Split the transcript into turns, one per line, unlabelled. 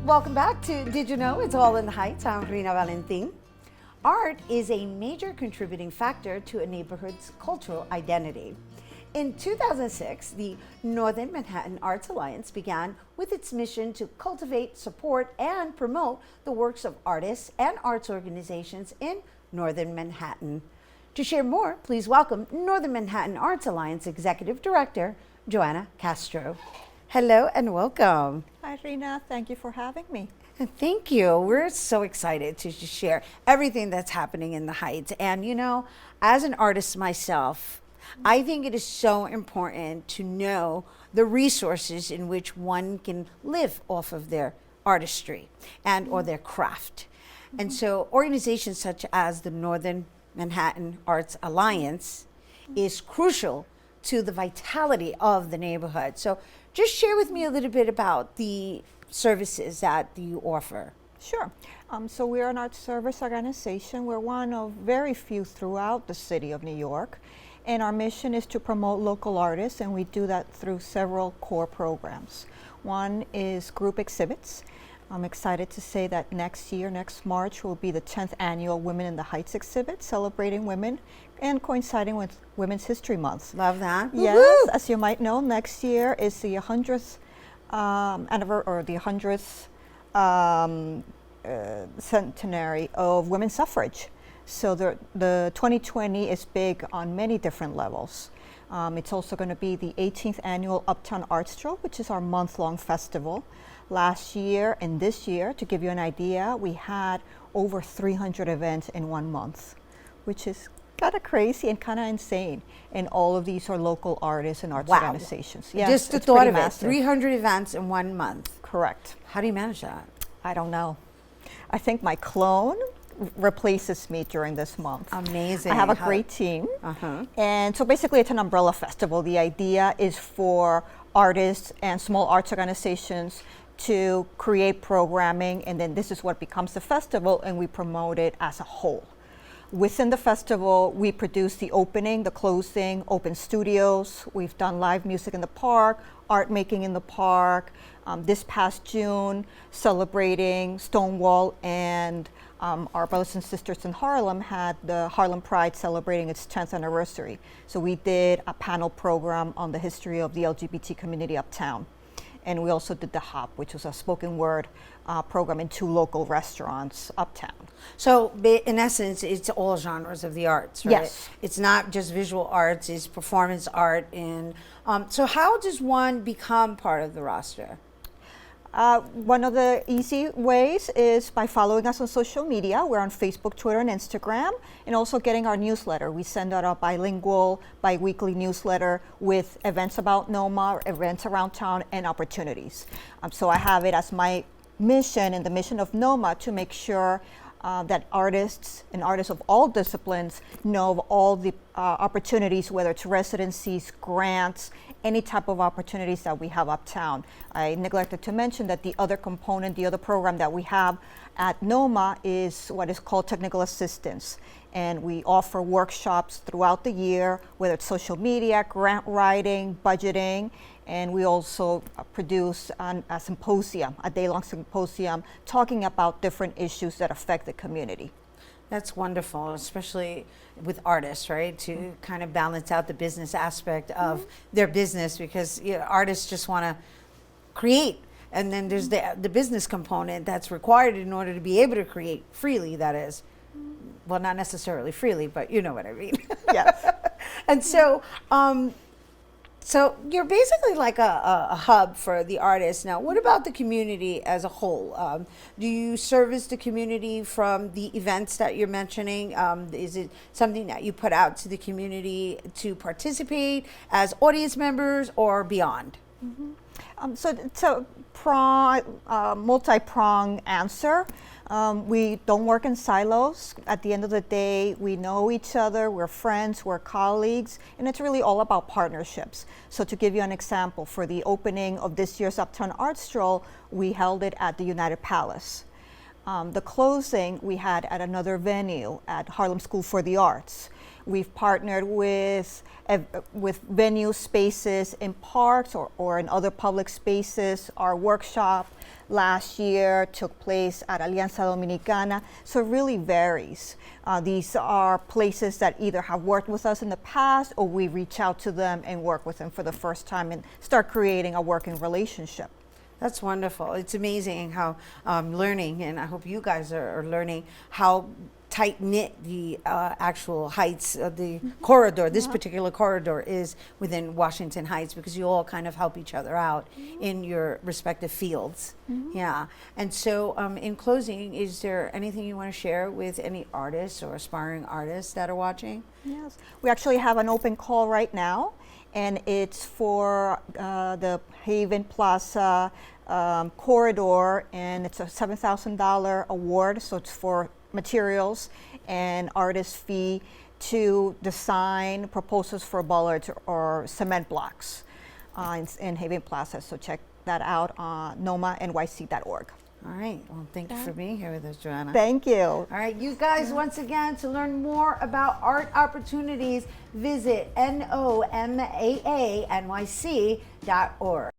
Welcome back to Did You Know It's All in the Heights? I'm Rina Valentin. Art is a major contributing factor to a neighborhood's cultural identity. In 2006, the Northern Manhattan Arts Alliance began with its mission to cultivate, support, and promote the works of artists and arts organizations in Northern Manhattan. To share more, please welcome Northern Manhattan Arts Alliance Executive Director, Joanna Castro. Hello and welcome.
Hi, Rina. Thank you for having me.
Thank you. We're so excited to share everything that's happening in the Heights. And you know, as an artist myself, I think it is so important to know the resources in which one can live off of their artistry and or their craft. And so organizations such as the Northern Manhattan Arts Alliance is crucial to the vitality of the neighborhood. So just share with me a little bit about the services that you offer.
Sure. So we're an arts service organization. We're one of very few throughout the city of New York. And our mission is to promote local artists, and we do that through several core programs. One is group exhibits. I'm excited to say that next year, next March, will be the 10th annual Women in the Heights exhibit, celebrating women and coinciding with Women's History Month.
Love that.
Yes,
Woo-hoo!
as you might know, next year is the 100th the 100th centenary of women's suffrage. So the 2020 is big on many different levels. It's also going to be the 18th annual Uptown Art Stroll, which is our month-long festival. Last year and this year, to give you an idea, we had over 300 events in 1 month, which is kind of crazy and kind of insane. And all of these are local artists and arts organizations.
Yes, just the thought of it, 300 events in 1 month.
Correct.
How do you manage that?
I don't know. I think my clone replaces me during this month.
Amazing.
I have a great team. And so basically it's an umbrella festival. The idea is for artists and small arts organizations to create programming, and then this is what becomes the festival, and we promote it as a whole. Within the festival, we produce the opening, the closing, open studios. We've done live music in the park, art making in the park. This past June, celebrating Stonewall, and our brothers and sisters in Harlem had the Harlem Pride celebrating its 10th anniversary. So we did a panel program on the history of the LGBT community uptown. And we also did the Hop, which was a spoken word program in 2 local restaurants uptown.
So in essence, it's all genres of the arts, right?
Yes.
It's not just visual arts, it's performance art. And so how does one become part of the roster?
One of the easy ways is by following us on social media. We're on Facebook, Twitter, and Instagram, and also getting our newsletter. We send out a bilingual, bi-weekly newsletter with events about NoMA, events around town, and opportunities. So I have it as my mission and the mission of NoMA to make sure that artists and artists of all disciplines know of all the opportunities, whether it's residencies, grants, any type of opportunities that we have uptown. I neglected to mention that the other component, the other program that we have at NoMA is what is called technical assistance. And we offer workshops throughout the year, whether it's social media, grant writing, budgeting, and we also produce a symposium, a day-long symposium, talking about different issues that affect the community.
That's wonderful, especially with artists, right? To kind of balance out the business aspect of their business, because artists just want to create. And then there's the business component that's required in order to be able to create freely, that is. Well, not necessarily freely, but you know what I mean.
Yes.
And so, so you're basically like a hub for the artists. Now, what about the community as a whole? Do you service the community from the events that you're mentioning? Is it something that you put out to the community to participate as audience members or beyond?
So it's a multi-pronged answer. We don't work in silos. At the end of the day, we know each other, we're friends, we're colleagues, and it's really all about partnerships. So to give you an example, for the opening of this year's Uptown Art Stroll, we held it at the United Palace. The closing we had at another venue at Harlem School for the Arts. We've partnered with venue spaces in parks or in other public spaces. Our workshop last year took place at Alianza Dominicana, so it really varies. These are places that either have worked with us in the past or we reach out to them and work with them for the first time and start creating a working relationship.
That's wonderful. It's amazing how learning, and I hope you guys are learning how tight knit the actual Heights of the corridor, this particular corridor is within Washington Heights, because you all kind of help each other out in your respective fields. Yeah. And so in closing, is there anything you want to share with any artists or aspiring artists that are watching?
Yes. We actually have an open call right now, and it's for the Haven Plaza corridor, and it's a $7,000 award, so it's for materials and artist fee to design proposals for bollards or cement blocks in Haven Plaza. So check that out on NoMAANYC.org.
All right. Well, thank you for being here with us, Joanna.
Thank you.
All right, you guys, once again, to learn more about art opportunities, visit NoMAANYC.org.